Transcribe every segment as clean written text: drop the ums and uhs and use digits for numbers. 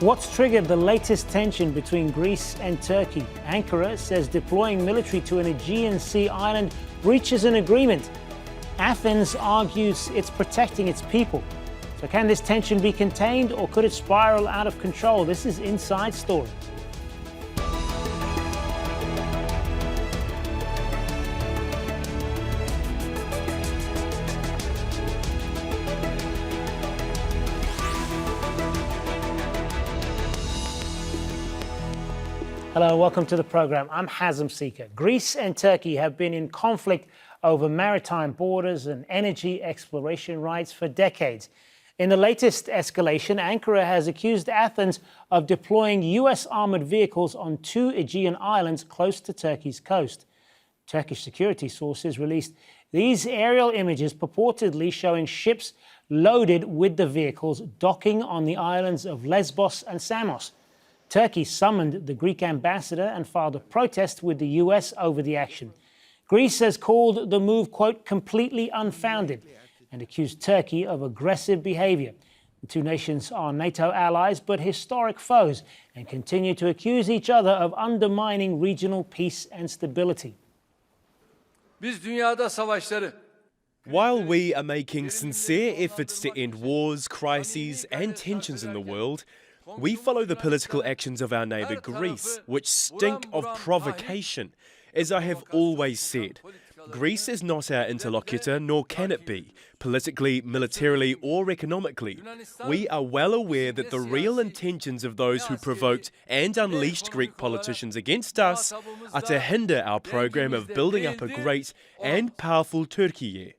What's triggered the latest tension between Greece and Turkey? Ankara says deploying military to an Aegean Sea island breaches an agreement. Athens argues it's protecting its people. So can this tension be contained or could it spiral out of control? This is Inside Story. Hello, welcome to the program. I'm Hazem Sika. Greece and Turkey have been in conflict over maritime borders and energy exploration rights for decades. In the latest escalation, Ankara has accused Athens of deploying US armoured vehicles on two Aegean islands close to Turkey's coast. Turkish security sources released these aerial images purportedly showing ships loaded with the vehicles docking on the islands of Lesbos and Samos. Turkey summoned the Greek ambassador and filed a protest with the US over the action. Greece has called the move, quote, completely unfounded and accused Turkey of aggressive behavior. The two nations are NATO allies but historic foes and continue to accuse each other of undermining regional peace and stability. While we are making sincere efforts to end wars, crises and tensions in the world, we follow the political actions of our neighbour Greece, which stink of provocation. As I have always said, Greece is not our interlocutor, nor can it be, politically, militarily or economically. We are well aware that the real intentions of those who provoked and unleashed Greek politicians against us are to hinder our programme of building up a great and powerful Turkiye.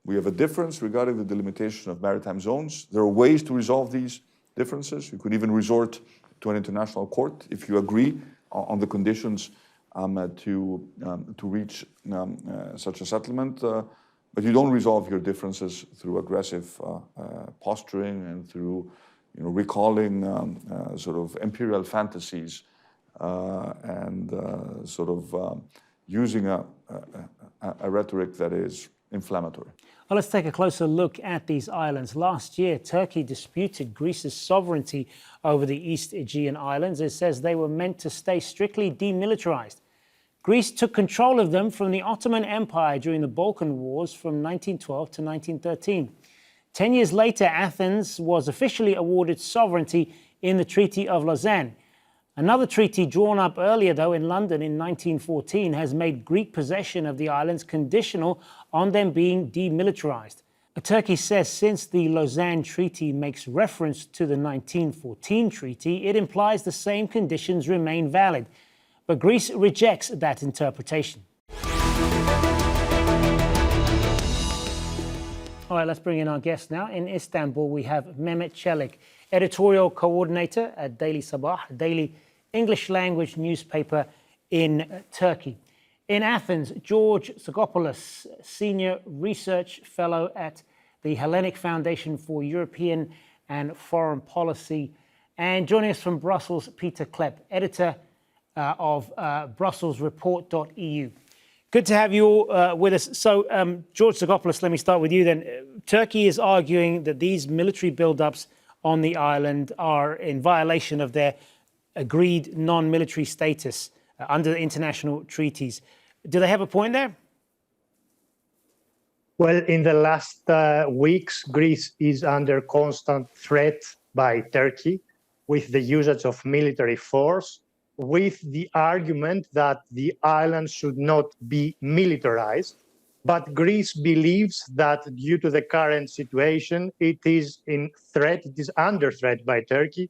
We have a difference regarding the delimitation of maritime zones. There are ways to resolve these differences. You could even resort to an international court if you agree on the conditions to reach such a settlement. But you don't resolve your differences through aggressive posturing and through recalling sort of imperial fantasies and using a rhetoric that is inflammatory. Well, let's take a closer look at these islands. Last year, Turkey disputed Greece's sovereignty over the East Aegean islands. It says they were meant to stay strictly demilitarized. Greece took control of them from the Ottoman Empire during the Balkan Wars from 1912 to 1913. 10 years later, Athens was officially awarded sovereignty in the Treaty of Lausanne. Another treaty drawn up earlier, though, in London in 1914 has made Greek possession of the islands conditional on them being demilitarized. Turkey says since the Lausanne Treaty makes reference to the 1914 treaty, it implies the same conditions remain valid. But Greece rejects that interpretation. All right, let's bring in our guest now. In Istanbul, we have Mehmet Celik, editorial coordinator at Daily Sabah, a daily English language newspaper in Turkey. In Athens, George Tzogopoulos, senior research fellow at the Hellenic Foundation for European and Foreign Policy. And joining us from Brussels, Pieter, editor of Brussels Report.EU. Good to have you all with us. So, George Tzogopoulos, let me start with you then. Turkey is arguing that these military buildups on the island are in violation of their agreed non-military status under the international treaties. Do they have a point there? Well, in the last weeks, Greece is under constant threat by Turkey with the usage of military force, with the argument that the island should not be militarized. But Greece believes that due to the current situation, it is under threat by Turkey,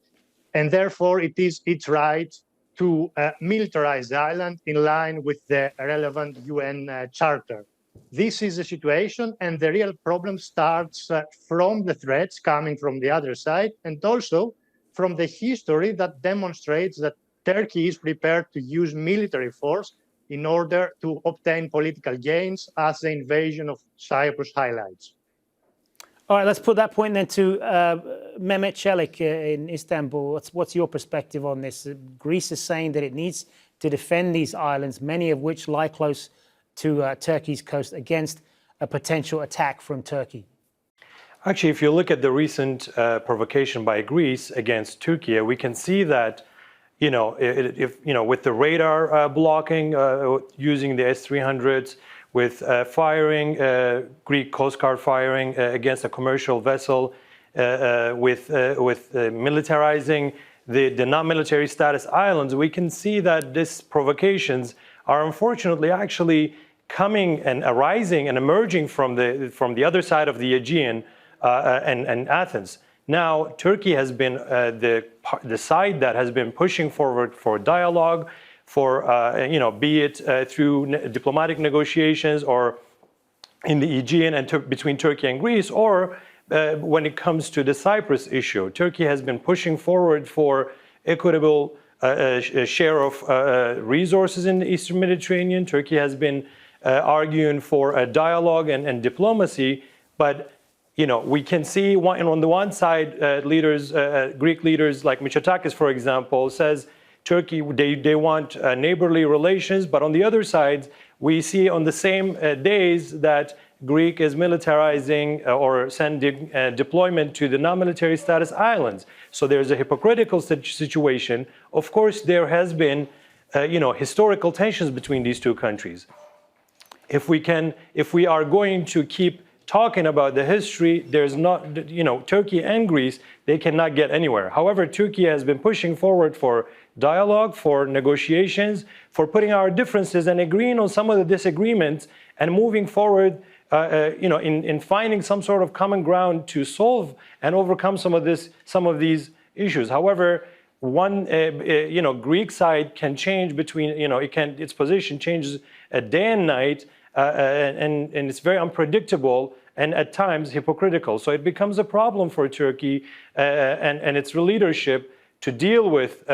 and therefore it is its right to militarize the island in line with the relevant UN charter. This is the situation, and the real problem starts from the threats coming from the other side, and also from the history that demonstrates that Turkey is prepared to use military force in order to obtain political gains, as the invasion of Cyprus highlights. All right, let's put that point then to Mehmet Celik in Istanbul. What's your perspective on this? Greece is saying that it needs to defend these islands, many of which lie close to Turkey's coast, against a potential attack from Turkey. Actually, if you look at the recent provocation by Greece against Turkey, we can see that, with the radar blocking, using the S-300s, with firing, Greek Coast Guard firing against a commercial vessel, with militarizing the non-military status islands, we can see that these provocations are unfortunately actually coming and arising and emerging from the other side of the Aegean and Athens. Now, Turkey has been the side that has been pushing forward for dialogue, for be it through diplomatic negotiations or in the Aegean and between Turkey and Greece, or when it comes to the Cyprus issue. Turkey has been pushing forward for equitable share of resources in the Eastern Mediterranean. Turkey has been arguing for a dialogue and diplomacy, but we can see on the one side, Greek leaders like Mitsotakis, for example, says Turkey, they want neighborly relations, but on the other side, we see on the same days that Greek is militarizing or sending deployment to the non-military status islands. So there's a hypocritical situation. Of course, there has been, historical tensions between these two countries. If we are going to keep talking about the history, there's not, Turkey and Greece, they cannot get anywhere. However, Turkey has been pushing forward for dialogue, for negotiations, for putting our differences and agreeing on some of the disagreements and moving forward, in finding some sort of common ground to solve and overcome some of these issues. However, one, Greek side can change between, its position changes day and night, and it's very unpredictable and at times hypocritical. So it becomes a problem for Turkey and its leadership to deal with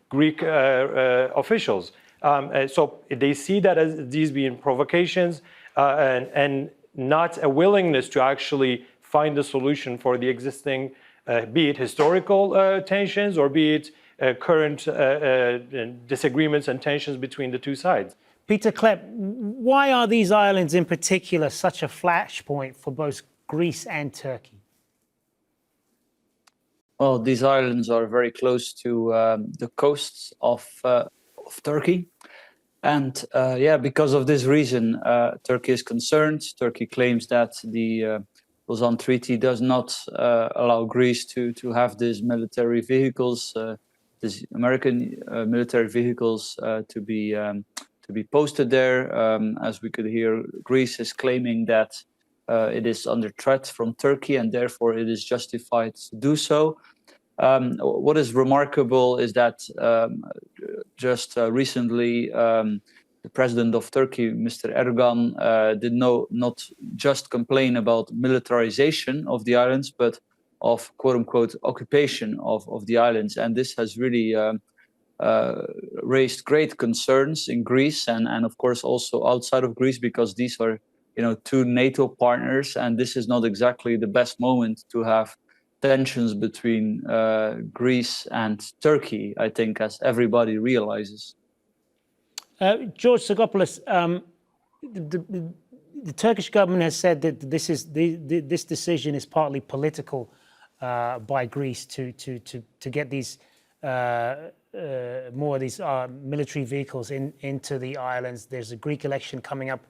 Greek officials. So they see that as these being provocations and not a willingness to actually find a solution for the existing, be it historical tensions or be it current disagreements and tensions between the two sides. Pieter, Cleppe, why are these islands in particular such a flashpoint for both Greece and Turkey? Well, these islands are very close to the coasts of Turkey. And because of this reason, Turkey is concerned. Turkey claims that the Lausanne Treaty does not allow Greece to have these military vehicles, these American military vehicles to be posted there. As we could hear, Greece is claiming that it is under threat from Turkey and therefore it is justified to do so. What is remarkable is that just recently, the president of Turkey, Mr. Erdogan, did not just complain about militarization of the islands, but of quote-unquote occupation of the islands. And this has really raised great concerns in Greece and of course also outside of Greece, because these are two NATO partners, and this is not exactly the best moment to have tensions between Greece and Turkey, I think, as everybody realizes. George Tzogopoulos, the Turkish government has said that this decision is partly political by Greece to get these more of these military vehicles into the islands. There's a Greek election coming up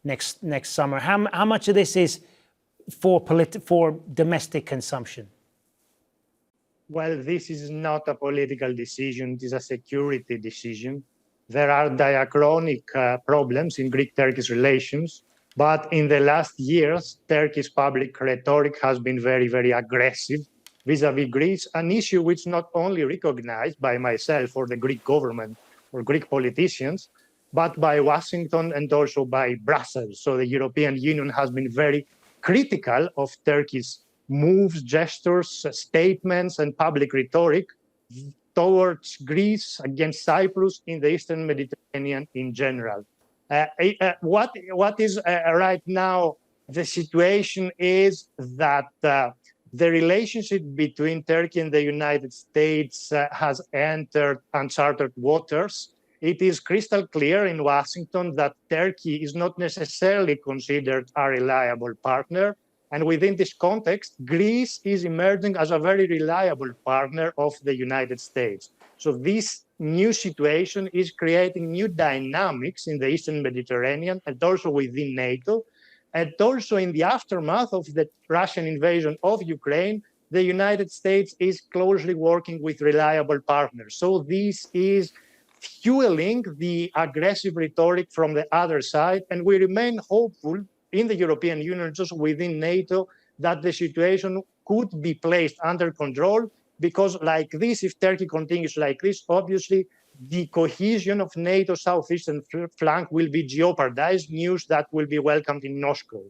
next summer. How much of this is for domestic consumption? Well, this is not a political decision, it is a security decision. There are diachronic problems in Greek-Turkish relations, but in the last years, Turkey's public rhetoric has been very, very aggressive vis-à-vis Greece, an issue which not only recognized by myself or the Greek government or Greek politicians, but by Washington and also by Brussels. So the European Union has been very critical of Turkey's moves, gestures, statements, and public rhetoric towards Greece, against Cyprus, in the Eastern Mediterranean in general. What is right now the situation is that the relationship between Turkey and the United States has entered uncharted waters. It is crystal clear in Washington that Turkey is not necessarily considered a reliable partner. And within this context, Greece is emerging as a very reliable partner of the United States. So this new situation is creating new dynamics in the Eastern Mediterranean and also within NATO. And also in the aftermath of the Russian invasion of Ukraine, the United States is closely working with reliable partners. So this is fueling the aggressive rhetoric from the other side. And we remain hopeful in the European Union, just within NATO, that the situation could be placed under control, because like this, if Turkey continues like this, obviously the cohesion of NATO's southeastern flank will be jeopardized, news that will be welcomed in Moscow.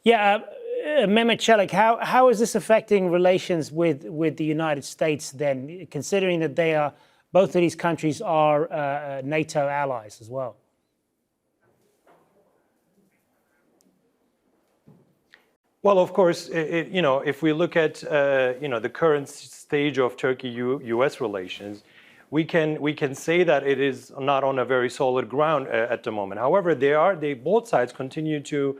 Yeah, Mehmet, Celik, how is this affecting relations with the United States then, considering that they are, both of these countries are NATO allies as well? Well, of course, if we look at the current stage of Turkey-U.S. relations, we can say that it is not on a very solid ground at the moment. However, both sides continue to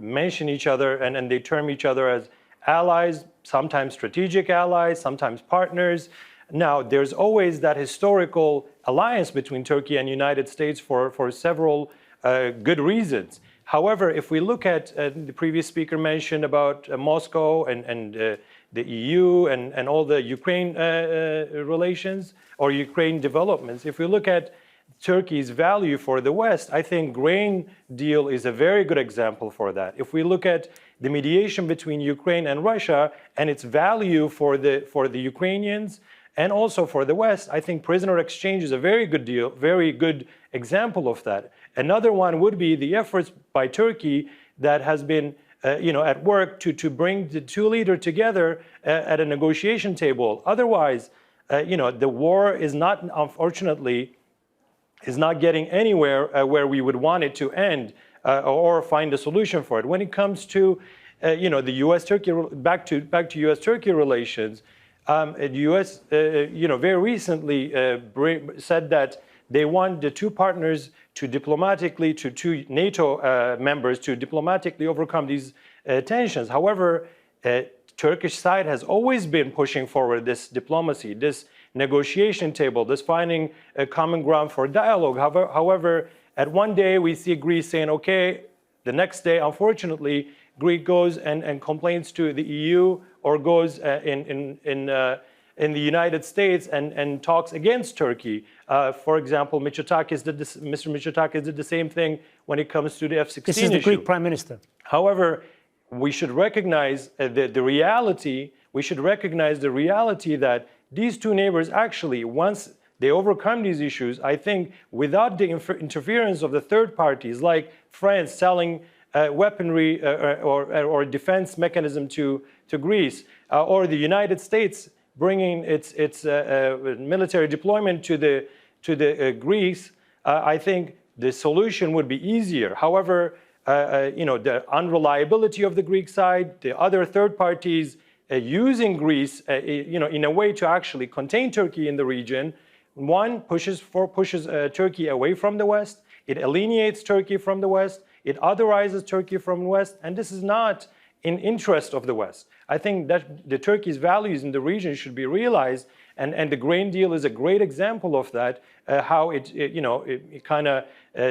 mention each other, and they term each other as allies, sometimes strategic allies, sometimes partners. Now, there's always that historical alliance between Turkey and United States for several good reasons. However, if we look at the previous speaker mentioned about Moscow and the EU and all the Ukraine relations or Ukraine developments, if we look at Turkey's value for the West, I think grain deal is a very good example for that. If we look at the mediation between Ukraine and Russia and its value for the Ukrainians and also for the West, I think prisoner exchange is a very good deal, very good example of that. Another one would be the efforts by Turkey that has been at work to bring the two leaders together at a negotiation table. Otherwise, the war is not, unfortunately, is not getting anywhere where we would want it to end or find a solution for it. When it comes to the U.S.-Turkey, back to U.S.-Turkey relations, the U.S. very recently said that they want the two partners to diplomatically, to two NATO members to diplomatically overcome these tensions. However, Turkish side has always been pushing forward this diplomacy, this negotiation table, this finding a common ground for dialogue. However, at one day we see Greece saying, okay, the next day, unfortunately, Greece goes and complains to the EU or goes in the United States and talks against Turkey. For example, Mr. Mitsotakis did the same thing when it comes to the F-16 This is the issue. Greek Prime Minister. However, we should recognize the reality. We should recognize the reality that these two neighbors actually, once they overcome these issues, I think without the interference of the third parties, like France selling weaponry or defense mechanism to Greece, or the United States bringing its military deployment to the Greece, I think the solution would be easier. However, the unreliability of the Greek side, the other third parties using Greece, in a way to actually contain Turkey in the region, one pushes Turkey away from the West. It alienates Turkey from the West. It otherizes Turkey from the West, and this is not in interest of the West. I think that the Turkey's values in the region should be realized, and the grain deal is a great example of that. How it kind of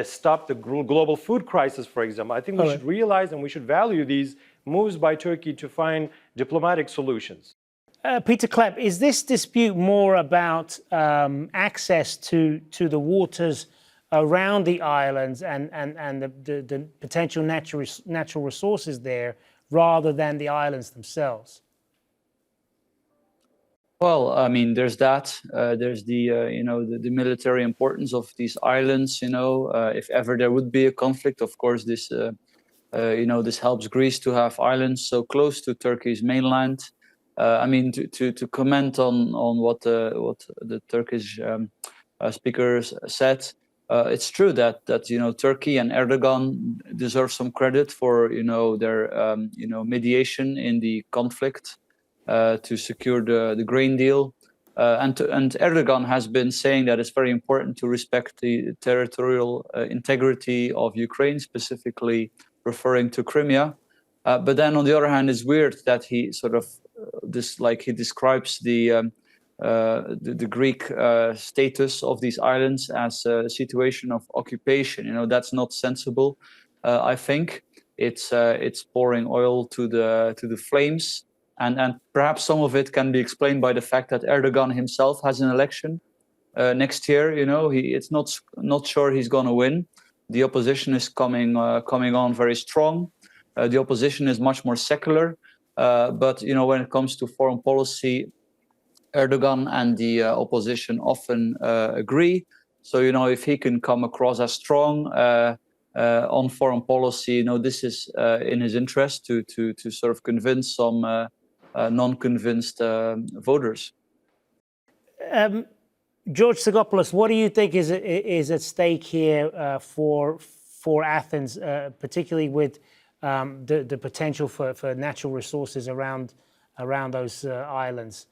stopped the global food crisis, for example. I think we should realize and we should value these moves by Turkey to find diplomatic solutions. Pieter Cleppe, is this dispute more about access to the waters around the islands and the potential natural resources there, rather than the islands themselves? Well, I mean, there's that. There's the military importance of these islands. If ever there would be a conflict, of course, this this helps Greece to have islands so close to Turkey's mainland. I mean, to comment on what the Turkish speakers said, it's true that Turkey and Erdogan deserve some credit for their mediation in the conflict to secure the grain deal, and Erdogan has been saying that it's very important to respect the territorial integrity of Ukraine, specifically referring to Crimea. But then on the other hand, it's weird that he sort of he describes the Greek status of these islands as a situation of occupation. You know, that's not sensible. I think it's pouring oil to the flames, and perhaps some of it can be explained by the fact that Erdogan himself has an election next year. You know, it's not sure he's going to win. The opposition is coming on very strong. The opposition is much more secular, but you know, when it comes to foreign policy, Erdogan and the opposition often agree. So you know, if he can come across as strong on foreign policy, you know, this is in his interest to sort of convince some non-convinced voters. George Tzogopoulos, what do you think is at stake here for Athens, particularly with the potential for natural resources around those islands?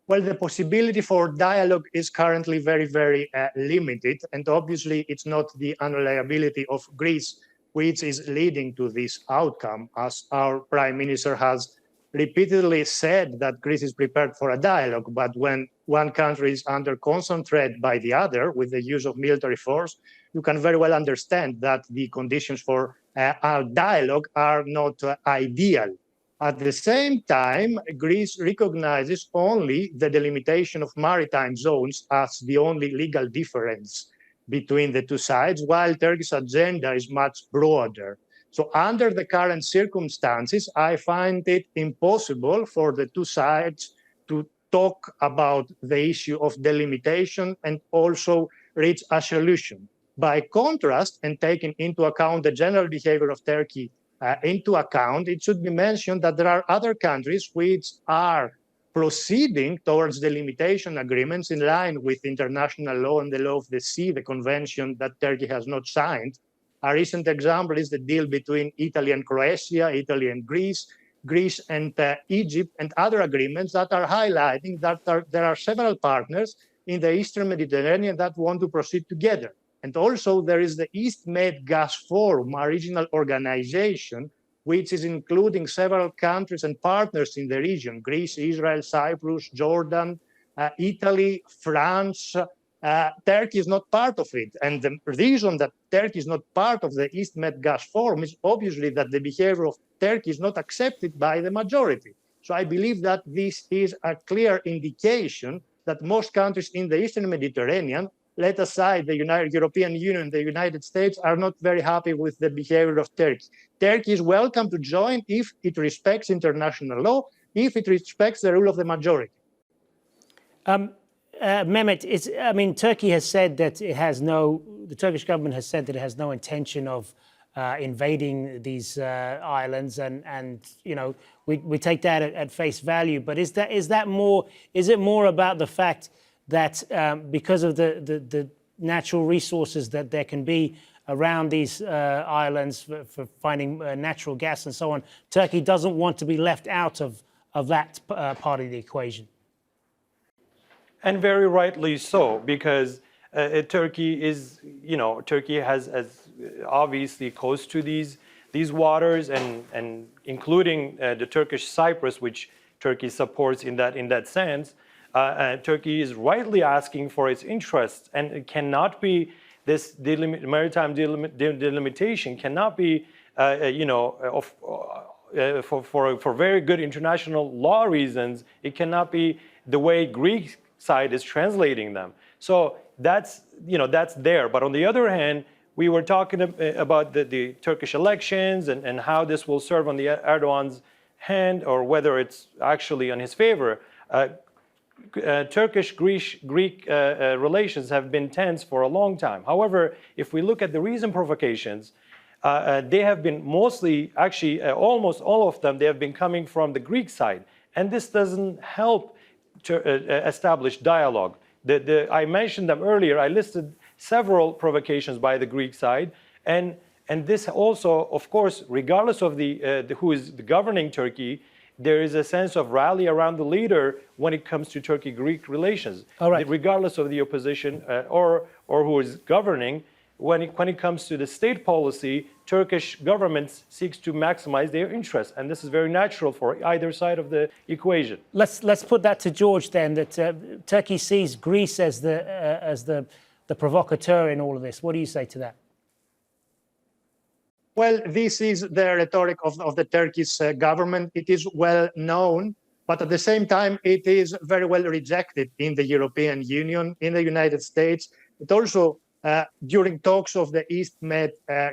Well, the possibility for dialogue is currently very, very limited. And obviously, it's not the unreliability of Greece which is leading to this outcome, as our prime minister has repeatedly said that Greece is prepared for a dialogue. But when one country is under constant threat by the other with the use of military force, you can very well understand that the conditions for our dialogue are not ideal. At the same time, Greece recognizes only the delimitation of maritime zones as the only legal difference between the two sides, while Turkey's agenda is much broader. So under the current circumstances, I find it impossible for the two sides to talk about the issue of delimitation and also reach a solution. By contrast, and taking into account the general behavior of Turkey it should be mentioned that there are other countries which are proceeding towards delimitation agreements in line with international law and the law of the sea, the convention that Turkey has not signed. A recent example is the deal between Italy and Croatia, Italy and Greece, Greece and Egypt, and other agreements that are highlighting that there are several partners in the Eastern Mediterranean that want to proceed together. And also there is the East Med Gas Forum, a regional organization, which is including several countries and partners in the region: Greece, Israel, Cyprus, Jordan, Italy, France. Turkey is not part of it. And the reason that Turkey is not part of the East Med Gas Forum is obviously that the behavior of Turkey is not accepted by the majority. So I believe that this is a clear indication that most countries in the Eastern Mediterranean, let aside the European Union, the United States, are not very happy with the behavior of Turkey. Turkey is welcome to join if it respects international law, if it respects the rule of the majority. Mehmet, Turkey has said that the Turkish government has said that it has no intention of invading these islands, and you know, we take that at face value. But is it more about the fact that because of the natural resources that there can be around these islands for finding natural gas and so on, Turkey doesn't want to be left out of that part of the equation? And very rightly so, because Turkey has obviously close to these waters, and including the Turkish Cyprus, which Turkey supports in that sense. Turkey is rightly asking for its interests, and it cannot be this maritime delimitation cannot be, for very good international law reasons. It cannot be the way Greek side is translating them. So that's there. But on the other hand, we were talking about the Turkish elections and how this will serve on the Erdogan's hand, or whether it's actually on his favor. Turkish-Greek relations have been tense for a long time. However, if we look at the recent provocations, they have been mostly, actually almost all of them, they have been coming from the Greek side. And this doesn't help to establish dialogue. I mentioned them earlier. I listed several provocations by the Greek side. And this also, of course, regardless of who is governing Turkey, there is a sense of rally around the leader when it comes to Turkey-Greek relations. All right. Regardless of the opposition or who is governing, when it comes to the state policy, Turkish government seeks to maximize their interests, and this is very natural for either side of the equation. Let's put that to George then. That Turkey sees Greece as the provocateur in all of this. What do you say to that? Well, this is the rhetoric of the Turkish government. It is well known, but at the same time, it is very well rejected in the European Union, in the United States. It also, during talks of the East Med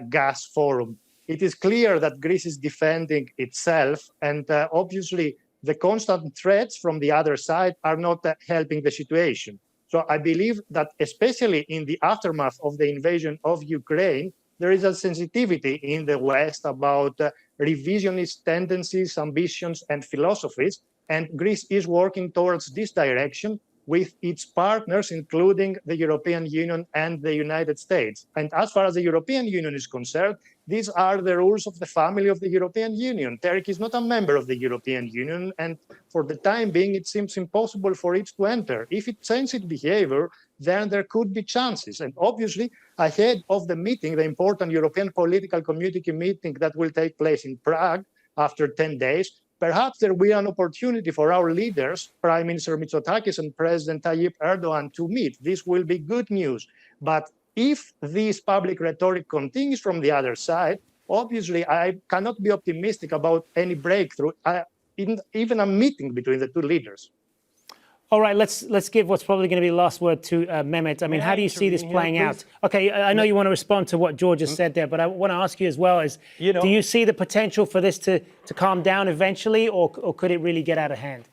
Gas Forum, it is clear that Greece is defending itself, and obviously the constant threats from the other side are not helping the situation. So I believe that especially in the aftermath of the invasion of Ukraine, there is a sensitivity in the West about revisionist tendencies, ambitions, and philosophies, and Greece is working towards this direction with its partners, including the European Union and the United States. And as far as the European Union is concerned, these are the rules of the family of the European Union. Turkey is not a member of the European Union, and for the time being, it seems impossible for it to enter. If it changes its behavior, then there could be chances. And obviously, ahead of the meeting, the important European Political Community meeting that will take place in Prague after 10 days, perhaps there will be an opportunity for our leaders, Prime Minister Mitsotakis and President Tayyip Erdogan, to meet. This will be good news. But if this public rhetoric continues from the other side, obviously I cannot be optimistic about any breakthrough, even a meeting between the two leaders. All right, let's give what's probably going to be the last word to Mehmet. I mean, how do you see this playing out? Okay, I know you want to respond to what George has said there, but I want to ask you as well, do you see the potential for this to calm down eventually, or could it really get out of hand?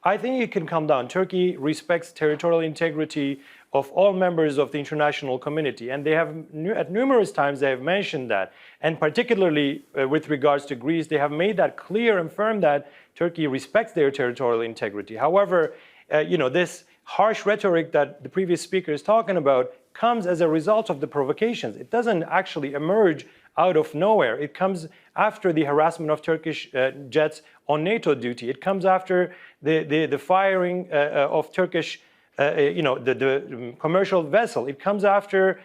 I think it can calm down. Turkey respects territorial integrity of all members of the international community, and they have, at numerous times, they have mentioned that. And particularly with regards to Greece, they have made that clear and firm that Turkey respects their territorial integrity. However, this harsh rhetoric that the previous speaker is talking about comes as a result of the provocations. It doesn't actually emerge out of nowhere. It comes after the harassment of Turkish jets on NATO duty. It comes after the firing of Turkish, the commercial vessel. It comes after,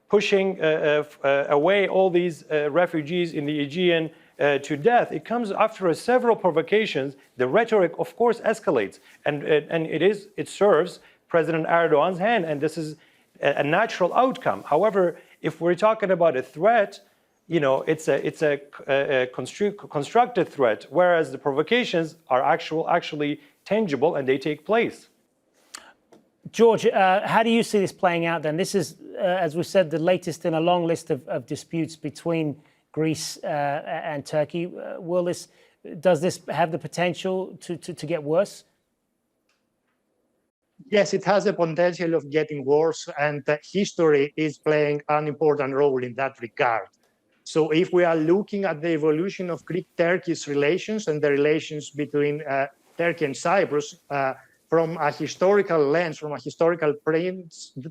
pushing away all these refugees in the Aegean to death. It comes after several provocations. The rhetoric, of course, escalates, and it serves President Erdogan's hand, and this is a natural outcome. However, if we're talking about a threat, it's a constructed threat, whereas the provocations are actually tangible and they take place. George, how do you see this playing out then? This is, as we said, the latest in a long list of disputes between Greece and Turkey. Does this have the potential to get worse? Yes, it has the potential of getting worse, and history is playing an important role in that regard. So if we are looking at the evolution of Greek-Turkish relations and the relations between Turkey and Cyprus from a historical lens, from a historical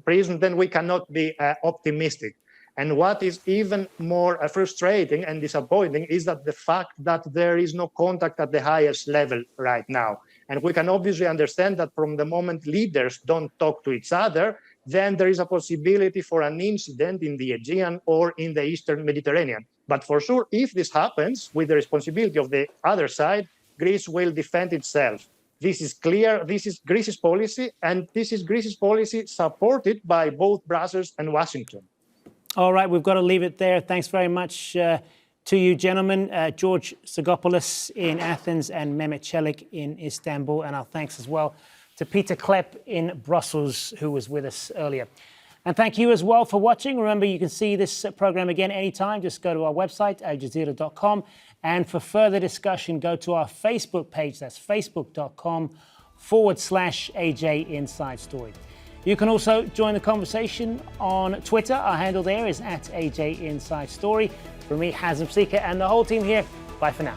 prism, then we cannot be optimistic. And what is even more frustrating and disappointing is that the fact that there is no contact at the highest level right now. And we can obviously understand that from the moment leaders don't talk to each other, then there is a possibility for an incident in the Aegean or in the Eastern Mediterranean. But for sure, if this happens, with the responsibility of the other side, Greece will defend itself. This is clear. This is Greece's policy, and this is Greece's policy supported by both Brussels and Washington. All right, we've got to leave it there. Thanks very much to you, gentlemen. George Tzogopoulos in Athens and Mehmet Celik in Istanbul. And our thanks as well to Pieter Cleppe in Brussels, who was with us earlier. And thank you as well for watching. Remember, you can see this program again anytime. Just go to our website, Jazeera.com. And for further discussion, go to our Facebook page. That's facebook.com/AJ Inside Story. You can also join the conversation on Twitter. Our handle there is @AJ Inside Story. From me, Hazem, Sika, and the whole team here, bye for now.